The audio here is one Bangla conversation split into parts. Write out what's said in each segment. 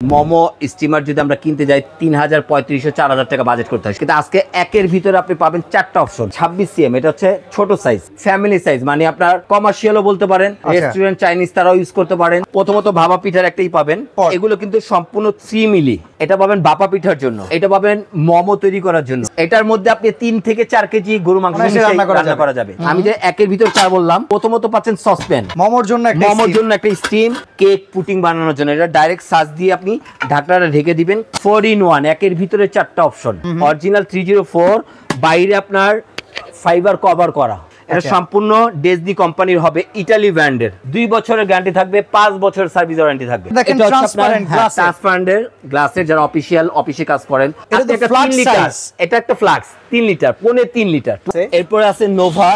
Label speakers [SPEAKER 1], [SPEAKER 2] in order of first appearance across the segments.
[SPEAKER 1] মোমো স্টিমার যদি আমরা কিনতে যাই 3000 3500 4000 টাকা বাজেট করতে হয়, কিন্তু আজকে একের ভিতরে আপনি পাবেন চারটা অপশন। 26 cm এটা হচ্ছে ছোট সাইজ, ফ্যামিলি সাইজ, মানে আপনার কমার্শিয়ালও বলতে পারেন, রেস্টুরেন্ট চাইনিজ তারাও ইউজ করতে পারেন। প্রথমত ভাপা পিঠার একটাই পাবেন, এগুলো কিন্তু সম্পূর্ণ 3 মিলি। এটা পাবেন ভাপা পিঠার জন্য, এটা পাবেন মোমো তৈরি করার জন্য। এটার মধ্যে আপনি 3 থেকে 4 কেজি গরু মাংস রান্না করা যাবে। আমি যে একের ভিতর 4 বললাম, প্রথমত পাচ্ছেন সসপ্যান মোমোর জন্য একটা স্টিম, কেক পুটিং বানানোর জন্য এটা ডাইরেক্ট সাজ দিয়ে আপনি ঢাকনাটা ঢেকে দিবেন। 4 in 1, একের ভিতরে 4টা অপশন। অরিজিনাল 304, বাইরে আপনার ফাইবার কভার করা। এটা সম্পূর্ণ ডেজনি কোম্পানির হবে, ইতালি ব্র্যান্ডের। 2 বছরের গ্যারান্টি থাকবে, 5 বছরের সার্ভিস ওয়ারেন্টি থাকবে। এটা ট্রান্সপারেন্ট গ্লাসের, যারা অফিসে কাজ করেন। এটা একটা ফ্লাক্স 3 লিটার, 3 লিটার। এরপরে আছে নোভা,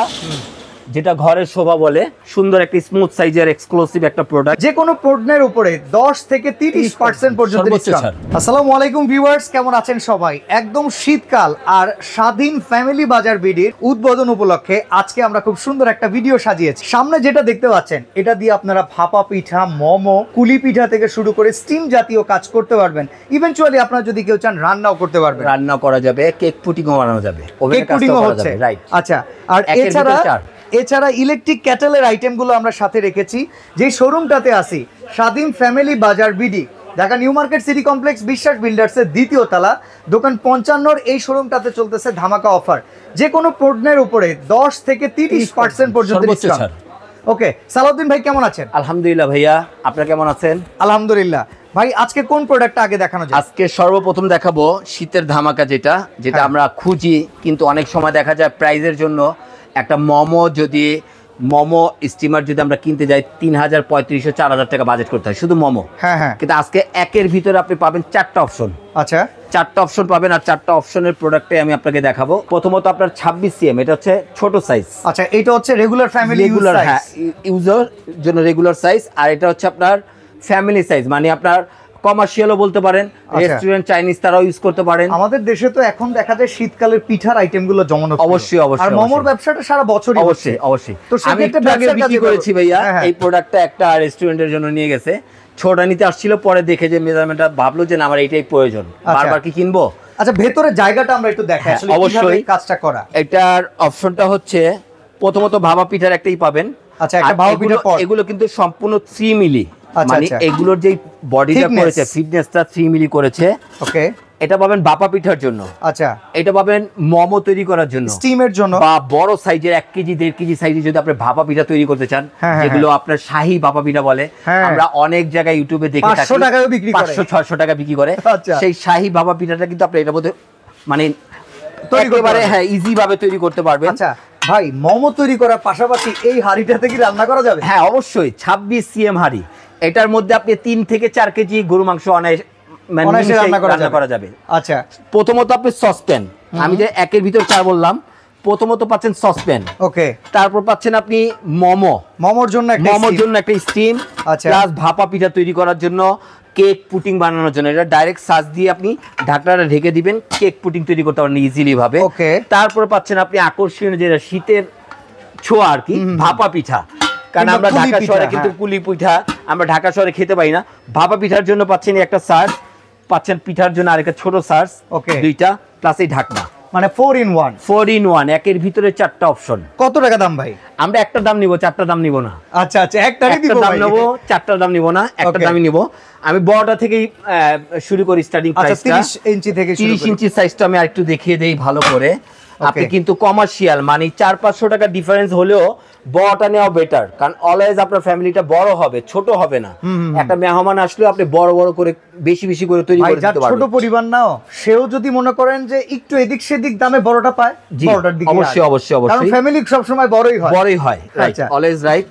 [SPEAKER 1] যেটা ঘরের শোভা বলে, সুন্দর একটা স্মুথ সাইজের এক্সক্লুসিভ একটা প্রোডাক্ট।
[SPEAKER 2] যে কোনো পণ্যের উপরে 10 থেকে 30% পর্যন্ত ডিসকাউন্ট। আসসালামু আলাইকুম ভিউয়ার্স, কেমন আছেন সবাই? একদম শীতকাল আর স্বাধীন ফ্যামিলি বাজার বিডির উদ্বোধন উপলক্ষে আজকে আমরা খুব সুন্দর একটা ভিডিও সাজিয়েছি। সামনে যেটা দেখতে পাচ্ছেন, এটা দিয়ে আপনারা ভাপা পিঠা, মোমো, কুলি পিঠা থেকে শুরু করে স্টিম জাতীয় কাজ করতে পারবেন। ইভেন্চুয়ালি আপনারা যদি কেউ চান রান্নাও করতে পারবেন,
[SPEAKER 1] রান্না করা যাবে, কেক পুটিংও বানানো যাবে,
[SPEAKER 2] কেক পুটিংও হচ্ছে, রাইট। আচ্ছা, আর এছাড়া ইলেকট্রিক ক্যাটেলের আইটেমগুলো আমরা সাথে রেখেছি। যে শোরুমটাতে আসি, স্বাধীন ফ্যামিলি বাজার BD, Dhaka new market city complex, বিশ্বাস বিল্ডার্সের 2য় তলা, দোকান 55। এই শোরুমটাতে চলতেছে ধামাকা অফার। যে কোনো পণ্যের উপরে 10 থেকে 30% পর্যন্ত ডিসকাউন্ট। ওকে, সালাউদ্দিন ভাই কেমন আছেন?
[SPEAKER 1] আলহামদুলিল্লাহ ভাইয়া, আপনারা কেমন আছেন?
[SPEAKER 2] আলহামদুলিল্লাহ ভাই। আজকে কোন প্রোডাক্টটা আগে দেখানো যায়?
[SPEAKER 1] আজকে সর্বপ্রথম দেখাবো শীতের ধামাকা, যেটা আমরা খুঁজি, কিন্তু অনেক সময় দেখা যায় প্রাইজের জন্য একটা মোমো স্টিমার যদি আমরা কিনতে যাই 3000 3500 4000 টাকা বাজেট করতে হয় শুধু মোমো।
[SPEAKER 2] হ্যাঁ,
[SPEAKER 1] কিন্তু আজকে একের ভিতরে আপনি পাবেন 4টা অপশন।
[SPEAKER 2] আচ্ছা,
[SPEAKER 1] 4টা অপশন পাবেন, আর 4টা অপশনের প্রোডাক্টে আমি আপনাকে দেখাবো। প্রথমত আপনার 26 cm, এটা হচ্ছে ছোট সাইজ।
[SPEAKER 2] আচ্ছা, এটা হচ্ছে রেগুলার ফ্যামিলি
[SPEAKER 1] ইউজার জন্য রেগুলার সাইজ। আর এটা হচ্ছে আপনার ফ্যামিলি সাইজ, মানে আপনার কমার্শিয়ালও বলতে পারেন, রেস্টুরেন্ট চাইনিজ তারাও ইউজ করতে পারেন। আমাদের
[SPEAKER 2] দেশে তো এখন দেখা যায় শীতকালের পিঠার আইটেমগুলো জমানো,
[SPEAKER 1] অবশ্যই। আর
[SPEAKER 2] মোমোর ব্যবসাটা সারা বছর,
[SPEAKER 1] অবশ্যই। তো আমি একটা আগে বিক্রি করেছি ভাইয়া, এই প্রোডাক্টটা একটা রেস্টুরেন্টের জন্য নিয়ে গেছে, ছোটা নিতে আসছিল, পরে দেখে যে মেজারমেন্টটা ভাবলো যে আমার এইটাই প্রয়োজন, বারবার কি কিনবো।
[SPEAKER 2] আচ্ছা, ভেতরের জায়গাটা আমরা একটু দেখাই, আসলে কিভাবে কাজটা করা।
[SPEAKER 1] এটার অপশনটা হচ্ছে, প্রথমত ভাপা পিঠার একটাই পাবেন।
[SPEAKER 2] আচ্ছা, একটা ভাপা পিঠার পর
[SPEAKER 1] এগুলো কিন্তু সম্পূর্ণ 3 মিলি, মানে এগুলোর যে বডিটা করেছে, ফিটনেসটা 3 মিলি করেছে।
[SPEAKER 2] ওকে,
[SPEAKER 1] এটা পাবেন ভাপা পিঠার জন্য।
[SPEAKER 2] আচ্ছা,
[SPEAKER 1] এটা পাবেন মোমো তৈরি করার জন্য,
[SPEAKER 2] স্টিমের জন্য,
[SPEAKER 1] বা বড় সাইজের 1 কেজি 1.5 কেজি সাইজে যদি আপনি ভাপা পিঠা তৈরি করতে চান, যেগুলো আপনার শাহী ভাপা পিঠা বলে, আমরা অনেক জায়গায় ইউটিউবে দেখে থাকি,
[SPEAKER 2] 500 টাকায় বিক্রি করে,
[SPEAKER 1] 500-600 টাকা বিক্রি করে। সেই শাহী ভাপা পিঠাটা কিন্তু আপনি এটার মধ্যে মানে একেবারে ইজি ভাবে তৈরি করতে পারবেন।
[SPEAKER 2] আচ্ছা ভাই, মোমো তৈরি করার পাশাপাশি এই হাঁড়িটাতে কি রান্না করা যাবে?
[SPEAKER 1] হ্যাঁ, অবশ্যই। 26 cm হাঁড়ি, এটার মধ্যে আপনি 3 থেকে 4 কেজি গরু মাংস অনায়াসে রান্না করা যাবে।
[SPEAKER 2] আচ্ছা,
[SPEAKER 1] প্রথমত আপনি সসপ্যান, আমি যে একের ভিতর 4 বললাম, প্রথমত পাচ্ছেন সসপ্যান।
[SPEAKER 2] ওকে,
[SPEAKER 1] তারপর পাচ্ছেন আপনি মোমোর জন্য একটা স্টিম, প্লাস ভাপা পিঠা তৈরি করার জন্য, কেক পুটিং বানানোর জন্য এটা ডাইরেক্ট সাজ দিয়ে আপনি ঢাকনাটা ঢেকে দিবেন, কেক পুটিং তৈরি করতে পারেন ইজিলি ভাবে।
[SPEAKER 2] ওকে,
[SPEAKER 1] তারপর পাচ্ছেন আপনি আকর্ষণীয় যেটা শীতের ছোঁয়া আর কি, ভাপা পিঠা। কারণ আমরা ঢাকা শহরে কিন্তু কুলি পিঠা আমরা ঢাকা শহরে খেতে পাই না। ভাপা পিঠার জন্য পাচ্ছেন একটা সার্স, পাচ্ছেন পিঠার জন্য আরেকটা ছোট সার্স, দুইটা, প্লাস এই ঢাকনা,
[SPEAKER 2] মানে 4 in 1, একের ভিতরে 4টা অপশন। কত টাকা দাম ভাই? আমরা একটা দাম নিব, 4টা দাম নিব না। আচ্ছা, একটারই দিব
[SPEAKER 1] দাম নেব, 4টার দাম নিব না, একটা দামই নিব। আমি বড়টা থেকেই শুরু করি, স্টার্টিং প্রাইসটা
[SPEAKER 2] 30 ইঞ্চি থেকে শুরু করি।
[SPEAKER 1] 30 ইঞ্চি সাইজটা আমি আরেকটু দেখিয়ে দেই ভালো করে। আপনি কিন্তু কমার্শিয়াল, মানে 400-500 টাকা ডিফারেন্স হলেও বড়টা নেওয়া বেটার, কারণ অলওয়েজ আপনার ফ্যামিলিটা বড় হবে, ছোট হবে না। একটা মেহমান আসলে আপনি বড় বড় করে বেশি করে তৈরি করে দিতে পারবেন।
[SPEAKER 2] ছোট পরিবার নাও, সেও যদি মনে করেন যে একটু এদিক সেদিক দামে বড়টা পায়, বড়টার দিকে
[SPEAKER 1] অবশ্যই,
[SPEAKER 2] কারণ ফ্যামিলি সব সময় বড়ই হয়,
[SPEAKER 1] রাইট, অলওয়েজ রাইট।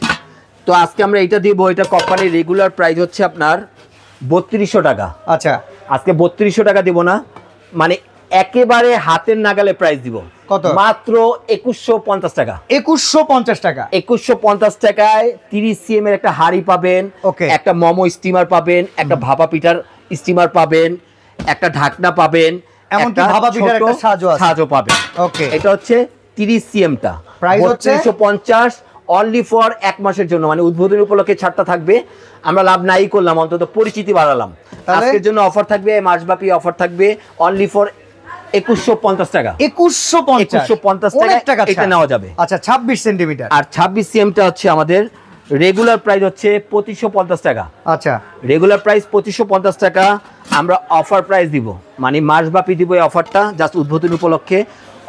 [SPEAKER 1] তো আজকে আমরা এটা দিব, এটা কোম্পানির রেগুলার প্রাইস হচ্ছে আপনার 3200 টাকা।
[SPEAKER 2] আচ্ছা,
[SPEAKER 1] আজকে 3200 টাকা দিব না, মানে একেবারে হাতের নাগালে প্রাইস দিব।
[SPEAKER 2] কত?
[SPEAKER 1] মাত্র 2150 টাকা।
[SPEAKER 2] 2150 টাকা।
[SPEAKER 1] 2150 টাকায় 30 cm এর একটা হাঁড়ি পাবেন, একটা মোমো স্টিমার পাবেন, একটা ভাপা পিঠার স্টিমার পাবেন, একটা ঢাকনা পাবেন,
[SPEAKER 2] এমনকি ভাপা পিঠার একটা সাজও
[SPEAKER 1] পাবেন।
[SPEAKER 2] ওকে,
[SPEAKER 1] এটা হচ্ছে 30 cm টা
[SPEAKER 2] প্রাইস হচ্ছে
[SPEAKER 1] 3250, অনলি ফর 1 মাসের জন্য, মানে উদ্বোধনী উপলক্ষে ছাড়টা থাকবে। আমরা লাভ নাই করলাম, অন্তত পরিচিতি বাড়ালাম। আজকের জন্য অফার থাকবে, মাসব্যাপী অফার থাকবে অনলি ফর 2150 টাকা। 2150 টাকা এটা নেওয়া যাবে।
[SPEAKER 2] আচ্ছা 26 সেন্টিমিটার,
[SPEAKER 1] আর 26 সিএমটা হচ্ছে আমাদের রেগুলার প্রাইস হচ্ছে 2550 টাকা।
[SPEAKER 2] আচ্ছা
[SPEAKER 1] রেগুলার প্রাইস 2550 টাকা, আমরা অফার প্রাইস দিব, মানে মাসব্যাপী দিব এই অফারটা জাস্ট উদ্বোধনী উপলক্ষে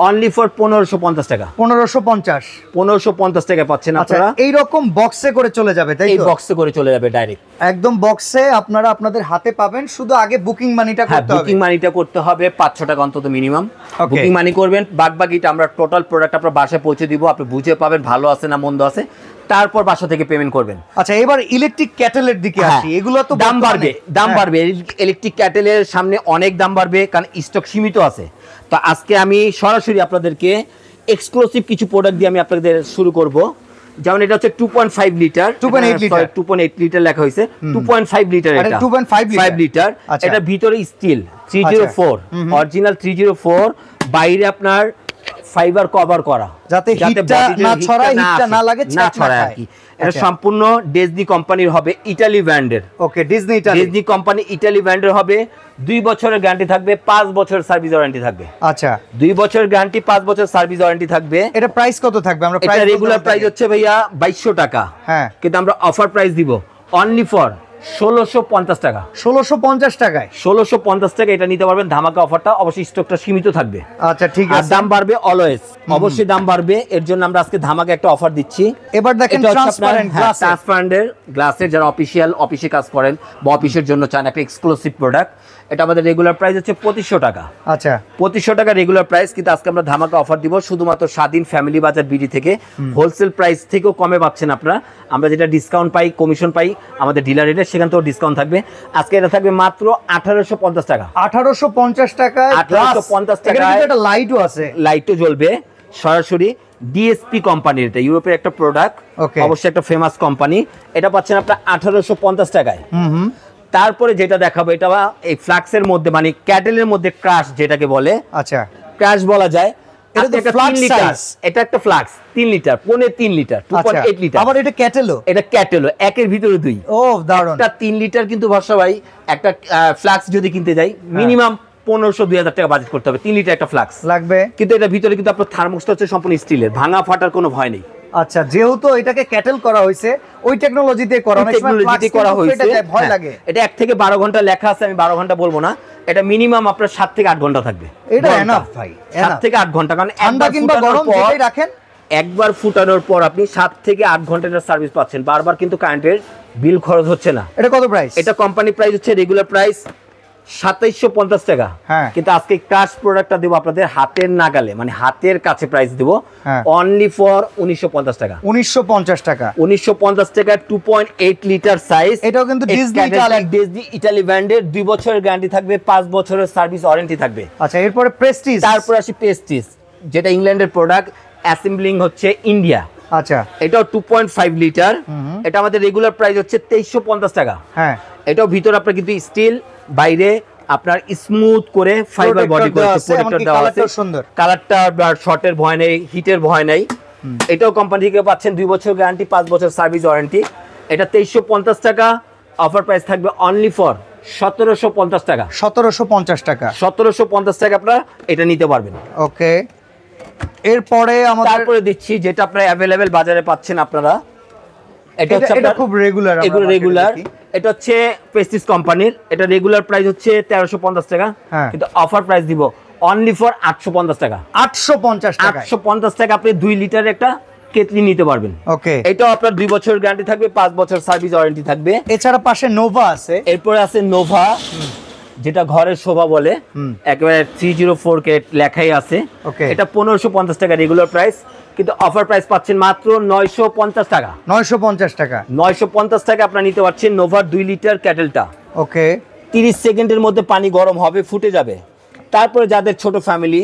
[SPEAKER 1] অনলি ফর 1550 টাকা।
[SPEAKER 2] 1550
[SPEAKER 1] টাকা পাচ্ছেন আপনারা।
[SPEAKER 2] এইরকম বক্সে করে চলে যাবে, তাই তো?
[SPEAKER 1] এই বক্সে করে চলে যাবে ডাইরেক্ট,
[SPEAKER 2] একদম বক্সে আপনারা আপনাদের হাতে পাবেন। শুধু আগে বুকিং মানিটা করতে হবে।
[SPEAKER 1] বুকিং মানিটা করতে হবে 500 টাকা অন্তত মিনিমাম বুকিং মানি করবেন। বাকিটা আমরা টোটাল প্রোডাক্ট আপনার বাসায় পৌঁছে দিব, আপনি বুঝে পাবেন ভালো আছে না মন্দ আছে, তারপর বাসা থেকে পেমেন্ট করবেন।
[SPEAKER 2] আচ্ছা এবার ইলেকট্রিক ক্যাটেলের দিকে আসি। এগুলো তো
[SPEAKER 1] দাম বাড়বে। ইলেকট্রিক ক্যাটেলের সামনে অনেক দাম বাড়বে, কারণ স্টক সীমিত আছে। তো আজকে আমি সরাসরি আপনাদেরকে এক্সক্লুসিভ কিছু প্রোডাক্ট দিয়ে আমি আপনাদের শুরু করব। যেমন এটা হচ্ছে 2.5 লিটার, 2.8 লিটার লেখা হয়েছে, 2.5 লিটার, এটা 2.5 লিটার। এটা ভিতরে স্টিল 304 অরিজিনাল 304, বাইরে আপনার ফাইবার কভার করা,
[SPEAKER 2] যাতে হিটটা না ছড়ায়, হিটটা না লাগে,
[SPEAKER 1] না ছড়ায় আর কি। এটা সম্পূর্ণ ডিজনি কোম্পানির হবে, ইতালি ব্র্যান্ডের।
[SPEAKER 2] ওকে, ডিজনি
[SPEAKER 1] কোম্পানি ইতালি ব্র্যান্ডের হবে। 2 বছরের গ্যারান্টি থাকবে, 5 বছরের সার্ভিস ওয়ারেন্টি থাকবে।
[SPEAKER 2] আচ্ছা 2
[SPEAKER 1] বছরের গ্যারান্টি, 5 বছর সার্ভিস ওয়ারেন্টি থাকবে।
[SPEAKER 2] এটা প্রাইস কত থাকবে? আমরা
[SPEAKER 1] প্রাইস রেগুলার প্রাইস হচ্ছে ভাইয়া 2200 টাকা।
[SPEAKER 2] হ্যাঁ,
[SPEAKER 1] কিন্তু আমরা অফার প্রাইস দিব অনলি ফর 1650 টাকা।
[SPEAKER 2] 1650 টাকায়
[SPEAKER 1] 1650 টাকা এটা নিতে পারবেন। ধামাকা অফারটা, অবশ্যই স্টকটা সীমিত থাকবে।
[SPEAKER 2] আচ্ছা ঠিক আছে।
[SPEAKER 1] আর দাম বাড়বে অলওয়েজ, অবশ্যই দাম বাড়বে। এর জন্য আমরা আজকে ধামাকা একটা অফার দিচ্ছি।
[SPEAKER 2] এবার দেখেন
[SPEAKER 1] ট্রান্সপারেন্টের গ্লাসের, যারা অফিসে কাজ করেন বা অফিসের জন্য চান একটা এক্সক্লুসিভ প্রোডাক্ট, এটা আমাদের রেগুলার প্রাইস হচ্ছে 2500 টাকা।
[SPEAKER 2] আচ্ছা
[SPEAKER 1] 2500 টাকা রেগুলার প্রাইস, কিন্তু আজকে আমরা ধামাকা অফার দিব শুধুমাত্র স্বাধীন ফ্যামিলি বাজার বিডি থেকে। হোলসেল প্রাইস থেকেও কমে পাচ্ছেন আপনারা। আমরা যেটা ডিসকাউন্ট পাই, কমিশন পাই আমাদের ডিলার রেটে, সেখান থেকেও ডিসকাউন্ট থাকবে। আজকে এটা থাকবে মাত্র 1850 টাকা।
[SPEAKER 2] 1850 টাকায়
[SPEAKER 1] 1850 টাকা।
[SPEAKER 2] একটা লাইটও আছে,
[SPEAKER 1] লাইটও জ্বলবে সরাসরি। ডিএসপি কোম্পানির, এটা ইউরোপের একটা প্রোডাক্ট, অবশ্যই একটা ফেমাস কোম্পানি। এটা পাচ্ছেন আপনার 1850 টাকায়। তারপরে যেটা দেখাবো, এটা এই ফ্লাক্সের মধ্যে, মানে ক্যাটেলের মধ্যে ক্রাশ যেটাকে বলে,
[SPEAKER 2] আচ্ছা
[SPEAKER 1] ক্রাশ বলা যায়। এটা একটা ফ্লাক্স 3 লিটার, 3 লিটার, 2.8 লিটার।
[SPEAKER 2] আবার এটা ক্যাটেলো,
[SPEAKER 1] এটা ক্যাটেলো, একের ভিতরে 2।
[SPEAKER 2] ও দারুণ।
[SPEAKER 1] একটা 3 লিটার কিন্তু ভরসা ভাই, একটা ফ্লাক্স যদি কিনতে যাই মিনিমাম 1500-2000 টাকা বাজেট করতে হবে। 3 লিটার একটা ফ্লাক্স লাগবে, কিন্তু এটা ভিতরে কিন্তু আপনার থার্মোস্ট্যাট হচ্ছে সম্পূর্ণ স্টিলের, ভাঙা ফাটার কোনো ভয় নেই।
[SPEAKER 2] আচ্ছা, যেহেতু এটাকে ক্যাটেল করা হয়েছে, ওই টেকনোলজিতে করা হয়েছে, ভয় লাগে।
[SPEAKER 1] এটা 1 থেকে 12 ঘন্টা লেখা আছে, আমি 12 ঘন্টা বলবো না, এটা মিনিমাম আপনার 7 থেকে 8 ঘন্টা থাকবে।
[SPEAKER 2] এটা এনাফ ভাই,
[SPEAKER 1] 7 থেকে 8 ঘন্টা, কারণ
[SPEAKER 2] ঠান্ডা কিংবা গরম যেটাই রাখেন,
[SPEAKER 1] একবার ফুটানোর পর আপনি 7 থেকে 8 ঘন্টার সার্ভিস পাচ্ছেন। বারবার কিন্তু কারেন্টের বিল খরচ হচ্ছে না।
[SPEAKER 2] এটা কত প্রাইস?
[SPEAKER 1] এটা কোম্পানি প্রাইস হচ্ছে রেগুলার প্রাইস 2750 টাকা। কিন্তু আজকে ক্রাশ প্রোডাক্টটা দেবো আপনাদের হাতের নাগালে, মানে হাতের কাছে প্রাইস দেবো অনলি ফর 1950 টাকা।
[SPEAKER 2] 1950 টাকা,
[SPEAKER 1] 1950 টাকা 2.8 লিটার সাইজ।
[SPEAKER 2] এটাও কিন্তু ডিজনি
[SPEAKER 1] ইতালি ব্র্যান্ডের, 2 বছরের গ্যারান্টি থাকবে, 5 বছরের সার্ভিস ওয়ারেন্টি থাকবে।
[SPEAKER 2] আচ্ছা, এরপরে প্রেস্টিজ।
[SPEAKER 1] তারপর আসি প্রেস্টিজ, যেটা ইংল্যান্ডের প্রোডাক্ট, অ্যাসেম্বলিং হচ্ছে ইন্ডিয়া।
[SPEAKER 2] আচ্ছা,
[SPEAKER 1] এটাও 2.5 লিটার। এটা আমাদের রেগুলার প্রাইস হচ্ছে 2350 টাকা।
[SPEAKER 2] হ্যাঁ,
[SPEAKER 1] এটাও ভিতরে আপনার কিন্তু স্টিল, বাইরে আপনার স্মুথ করে ফাইবার বডি করে প্রোটেক্টর দেওয়া আছে।
[SPEAKER 2] সুন্দর
[SPEAKER 1] কালারটা, শর্টের ভয় নেই, হিটের ভয় নেই। এটাও কোম্পানি থেকে পাচ্ছেন 2 বছর গ্যারান্টি, 5 বছর সার্ভিস ওয়ারেন্টি। এটা 2350 টাকা। অফার প্রাইস থাকবে অনলি ফর 1750 টাকা।
[SPEAKER 2] 1750 টাকা,
[SPEAKER 1] 1750 টাকা আপনারা এটা নিতে পারবেন।
[SPEAKER 2] ওকে, এরপরে
[SPEAKER 1] তারপরে দিচ্ছি যেটা আপনারা অ্যাভেলেবেল বাজারে পাচ্ছেন আপনারা। এটা হচ্ছে
[SPEAKER 2] এটা খুব রেগুলার,
[SPEAKER 1] এগুলো রেগুলার। এটা হচ্ছে প্রেস্টিজ কোম্পানির, এটা রেগুলার প্রাইস হচ্ছে 1350 টাকা, কিন্তু অফার প্রাইস দিব অনলি ফর 850 টাকা। 850 টাকা, 850 টাকা আপনি 2 লিটার একটা কেটলি নিতে পারবেন।
[SPEAKER 2] ওকে,
[SPEAKER 1] এটাও আপনার 2 বছর গ্যারান্টি থাকবে, 5 বছর সার্ভিস ওয়ারেন্টি থাকবে।
[SPEAKER 2] এছাড়া পাশে নোভা আছে।
[SPEAKER 1] এরপরে আছে নোভা, যেটা ঘরের শোভা বলে, একেবারে 304 কে লেখাই আছে। এটা 1550 টাকা রেগুলার প্রাইস, কিন্তু অফার প্রাইস পাচ্ছেন মাত্র 950 টাকা।
[SPEAKER 2] 950 টাকা,
[SPEAKER 1] 950 টাকা আপনারা নিতে পারছেন নোভার 2 লিটার ক্যাটেলটা।
[SPEAKER 2] ওকে,
[SPEAKER 1] 30 সেকেন্ডের মধ্যে পানি গরম হবে, ফুটে যাবে। তারপরে যাদের ছোট ফ্যামিলি,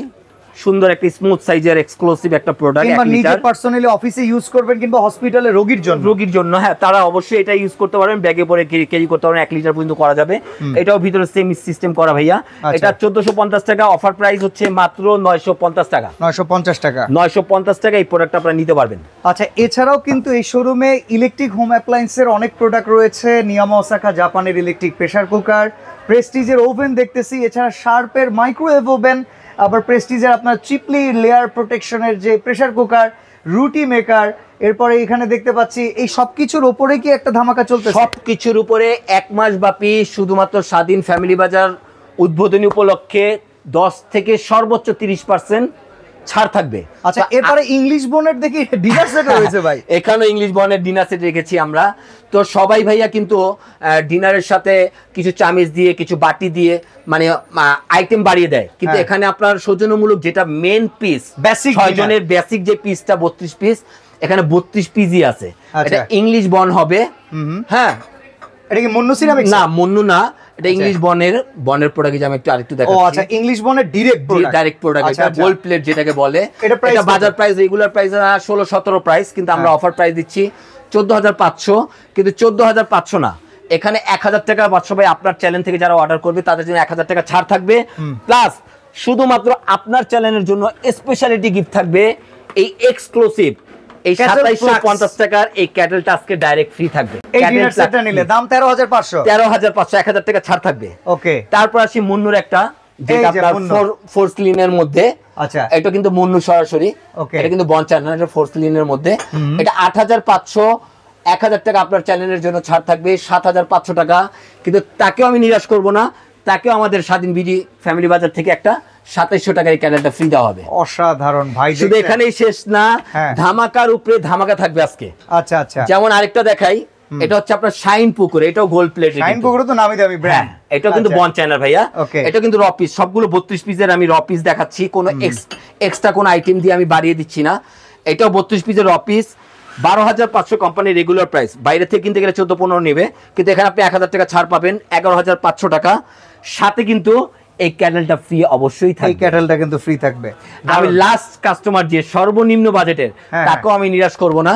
[SPEAKER 1] সুন্দর একটা স্মুথ সাইজের এক্সক্লুসিভ একটা প্রোডাক্ট,
[SPEAKER 2] কিংবা নিজে পার্সোনালি অফিসে ইউজ করবেন কিংবা হসপিটালে রোগীর জন্য
[SPEAKER 1] হ্যাঁ তারা অবশ্যই এটা ইউজ করতে পারবেন, ব্যাগে পরে ক্যারি করতে পারবেন, 1 লিটার পর্যন্ত করা যাবে। এটাও ভিতরে সেম সিস্টেম করা ভাইয়া। এটা 1450 টাকা, অফার প্রাইস হচ্ছে মাত্র 950 টাকা।
[SPEAKER 2] 950 টাকা,
[SPEAKER 1] 950 টাকা এই প্রোডাক্ট আপনারা নিতে পারবেন।
[SPEAKER 2] আচ্ছা, এছাড়াও কিন্তু এই শোরুমে ইলেকট্রিক হোম অ্যাপ্লায়েন্সের অনেক প্রোডাক্ট রয়েছে। নিয়ামা ওসাকা জাপানের ইলেকট্রিক প্রেসার কুকার, প্রেস্টিজের ওভেন দেখতেছি, এছাড়া শার্পের মাইক্রোওয়েভ ওভেন, আবার প্রেস্টিজের আপনার চিপলি লেয়ার প্রোটেকশনের যে প্রেসার কুকার, রুটি মেকার, এরপরে এখানে দেখতে পাচ্ছি এই সবকিছুর উপরে কি একটা ধামাকা চলতেছে?
[SPEAKER 1] সবকিছুর উপরে 1 মাস ব্যাপী শুধুমাত্র স্বাধীন ফ্যামিলি বাজার উদ্বোধনী উপলক্ষে 10 থেকে সর্বোচ্চ 30% ছাড় থাকবে।
[SPEAKER 2] আচ্ছা, এরপরে ইংলিশ বোনের দেখি ডিনার সেট রয়েছে ভাই।
[SPEAKER 1] এখানে ইংলিশ বোনের ডিনার সেট রেখেছি আমরা। তো সবাই ভাইয়া কিন্তু ডিনারের সাথে কিছু চামিচ দিয়ে, কিছু বাটি দিয়ে মানে আইটেম বাড়িয়ে দেয়, কিন্তু এখানে আপনার সৌজন্যমূলক যেটা মেন পিস, বেসিক 6 জনের বেসিক যে পিসটা 32 পিস, এখানে 32 পিসই আছে। এটা ইংলিশ বন হবে। হ্যাঁ,
[SPEAKER 2] এটা কি মুন্নু সিরামিক্স?
[SPEAKER 1] না, মুন্নু না, এটা ইংলিশ বনের প্রোডাক্ট। আমি একটু দেখাচ্ছি।
[SPEAKER 2] ও আচ্ছা, ইংলিশ বনের ডাইরেক্ট
[SPEAKER 1] প্রোডাক্ট। এটা গোল্ড প্লেট যেটাকে বলে। এটা বাজার প্রাইস, রেগুলার প্রাইস 16-17 প্রাইস, কিন্তু আমরা অফার প্রাইস দিচ্ছি 14,500। কিন্তু 14,500 না, এখানে 1,000 টাকা 500 ভাই আপনার চ্যানেল থেকে যারা অর্ডার করবে তাদের জন্য 1,000 টাকা ছাড় থাকবে। প্লাস শুধুমাত্র আপনার চ্যানেলের জন্য স্পেশালিটি গিফট থাকবে, এই এক্সক্লুসিভ এই 2750 টাকার এই ক্যাটেলটা আজকে ডাইরেক্ট ফ্রি থাকবে।
[SPEAKER 2] এই ডিনার সেটটা নিলে দাম 13,500।
[SPEAKER 1] 1,000 টাকা ছাড় থাকবে।
[SPEAKER 2] ওকে,
[SPEAKER 1] তারপর আসি মুন্নুর একটা, যেটা আপনার ফোর্স লিনের মধ্যে।
[SPEAKER 2] আচ্ছা,
[SPEAKER 1] এটা কিন্তু মুন্নু সরাসরি, এটা কিন্তু বনচার না, এটা ফোর্স লিনের মধ্যে। এটা 8,500। 1,000 টাকা আপনার চ্যানেলের জন্য ছাড় থাকবে, 7,500 টাকা। কিন্তু তাকেও আমি নিরাশ করব না, তাকেও আমাদের স্বাধীন বিডি ফ্যামিলি বাজার থেকে একটা 2700 টাকার এই ক্যান্ডেলটা ফ্রি দেওয়া হবে।
[SPEAKER 2] অসাধারণ ভাই,
[SPEAKER 1] শুধু এখানেই শেষ না, ধামাকার উপরে ধামাকা থাকবে আজকে।
[SPEAKER 2] আচ্ছা আচ্ছা,
[SPEAKER 1] যেমন আরেকটা দেখাই, এটা হচ্ছে আপনার শাইন পুকুর, এটাও গোল্ড প্লেট।
[SPEAKER 2] শাইন পুকুর তো নামি দামি ব্র্যান্ড।
[SPEAKER 1] এটা কিন্তু বন চ্যানেল ভাইয়া। এটা কিন্তু র পিস, সবগুলো 32 পিসের আমি র পিস দেখাচ্ছি, কোনো এক্সট্রা কোনো আইটেম দিয়ে আমি বাড়িয়ে দিচ্ছি না। এটাও 32 পিসের র পিস, 12,500 কোম্পানির রেগুলার প্রাইস। বাইরে থেকে কিনতে গেলে 14-15 নেবে, কিন্তু এখানে আপনি 1,000 টাকা ছাড় পাবেন, 11,500 টাকা। সাথে কিন্তু এই ক্যাটেলটা ফ্রি অবশ্যই থাকবে।
[SPEAKER 2] এই ক্যাটেলটা কিন্তু ফ্রি থাকবে।
[SPEAKER 1] আমি লাস্ট কাস্টমার যে সর্বনিম্ন বাজেটের, তাকেও আমি নিরাশ করব না।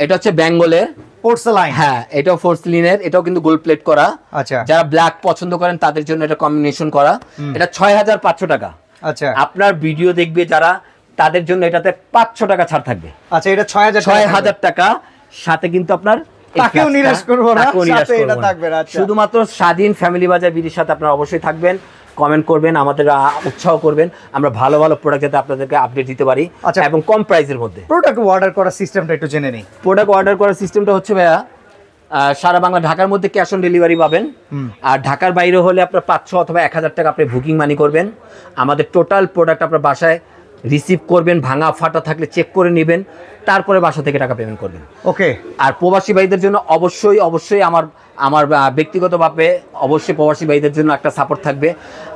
[SPEAKER 1] এটা হচ্ছে বেঙ্গলের
[SPEAKER 2] পোর্সেলাইন।
[SPEAKER 1] হ্যাঁ, এটাও পোর্সেলিনের, এটাও কিন্তু গোল্ড প্লেট করা।
[SPEAKER 2] আচ্ছা,
[SPEAKER 1] যারা ব্ল্যাক পছন্দ করেন তাদের জন্য এটা কম্বিনেশন করা। এটা 6,500 টাকা।
[SPEAKER 2] আচ্ছা,
[SPEAKER 1] আপনার ভিডিও দেখবে যারা, তাদের জন্য এটাতে 500 টাকা ছাড় থাকবে।
[SPEAKER 2] আচ্ছা, এটা 6,000
[SPEAKER 1] টাকা। সাথে কিন্তু আপনার
[SPEAKER 2] তাকেও নিরাশ করব না, সাথে এটা থাকবে। আচ্ছা,
[SPEAKER 1] শুধুমাত্র স্বাধীন ফ্যামিলি বাজার বিডির সাথে আপনারা অবশ্যই থাকবেন, কমেন্ট করবেন, আমাদের উৎসাহ করবেন, আমরা ভালো ভালো প্রোডাক্ট যাতে আপনাদেরকে আপডেট দিতে পারি এবং কম প্রাইসের মধ্যে।
[SPEAKER 2] প্রোডাক্ট অর্ডার করার সিস্টেমটা একটু জেনে নিই।
[SPEAKER 1] প্রোডাক্ট অর্ডার করার সিস্টেমটা হচ্ছে ভাইয়া, সারা বাংলা ঢাকার মধ্যে ক্যাশ অন ডেলিভারি পাবেন। আর ঢাকার বাইরে হলে আপনার 500 অথবা 1,000 টাকা আপনি বুকিং মানি করবেন। আমাদের টোটাল প্রোডাক্ট আপনার বাসায় রিসিভ করবেন, ভাঙা ফাটা থাকলে চেক করে নেবেন, তারপরে বাসা থেকে টাকা পেমেন্ট করবেন।
[SPEAKER 2] ওকে।
[SPEAKER 1] আর প্রবাসী ভাইদের জন্য অবশ্যই আমার ব্যক্তিগতভাবে অবশ্যই প্রবাসী ভাইদের জন্য একটা সাপোর্ট থাকবে।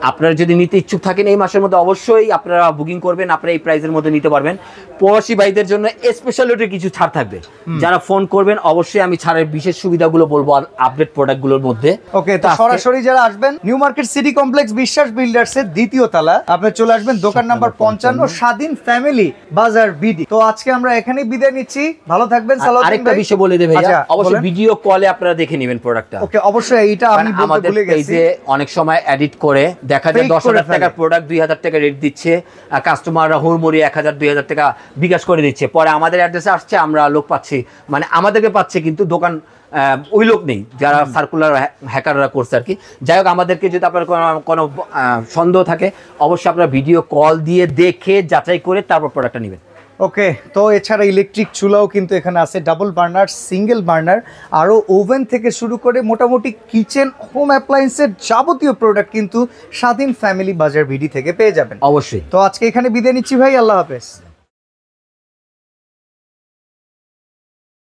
[SPEAKER 1] আপনারা যদি নিতে ইচ্ছুক থাকেন এই মাসের মধ্যে, অবশ্যই আপনারা বুকিং করবেন, আপনারা এই প্রাইসের মধ্যে নিতে পারবেন। প্রবাসী ভাইদের জন্য স্পেশালিটি কিছু ছাড় থাকবে, যারা ফোন করবেন অবশ্যই আমি ছাড়ের বিশেষ সুবিধাগুলো বলবো আপডেট প্রোডাক্টগুলোর মধ্যে।
[SPEAKER 2] ওকে, তো সরাসরি যারা আসবেন নিউ মার্কেট সিটি কমপ্লেক্স বিশ্বাস বিল্ডার্সের 2য় তলা, আপনি চলে আসবেন দোকান নাম্বার 55 স্বাধীন ফ্যামিলি বাজার বিডি। তো আজকে আমরা এখানেই বিদায় নিচ্ছি, ভালো থাকবেন।
[SPEAKER 1] আরেকটা বিষয় বলে দেব ভাইয়া, অবশ্যই ভিডিও কলে আপনারা দেখে নেবেন প্রোডাক্টটা।
[SPEAKER 2] ওকে, অবশ্যই এইটা আমি বলতে ভুলে গেছি।
[SPEAKER 1] পেজে অনেক সময় এডিট করে দেখা যায় 10,000 টাকার প্রোডাক্ট 2,000 টাকা রেট দিচ্ছে, আর কাস্টমাররা হুড়মুড়ি 1,000-2,000 টাকা বিকাশ করে দিচ্ছে। পরে আমাদের অ্যাড্রেসে আসছে, আমরা লোক পাচ্ছি, মানে আমাদেরকে পাচ্ছে, কিন্তু দোকান ওই লোক নেই যারা সার্কুলার হ্যাকাররা করছে আর কি। যাই হোক, আমাদেরকে যদি আপনার কোনো সন্দেহ থাকে অবশ্যই আপনারা ভিডিও কল দিয়ে দেখে যাচাই করে তারপর প্রোডাক্টটা নেবেন।
[SPEAKER 2] ওকে, তো এছাড়া ইলেকট্রিক চুলাও কিন্তু এখানে আছে, ডাবল বার্নার, সিঙ্গেল বার্নার, আরও ওভেন থেকে শুরু করে মোটামুটি কিচেন হোম অ্যাপ্লায়েন্সের যাবতীয় প্রোডাক্ট কিন্তু স্বাধীন ফ্যামিলি বাজার বিডি থেকে পেয়ে যাবেন।
[SPEAKER 1] অবশ্যই।
[SPEAKER 2] তো আজকে এখানে বিদায় নিচ্ছি ভাই, আল্লাহ হাফেজ।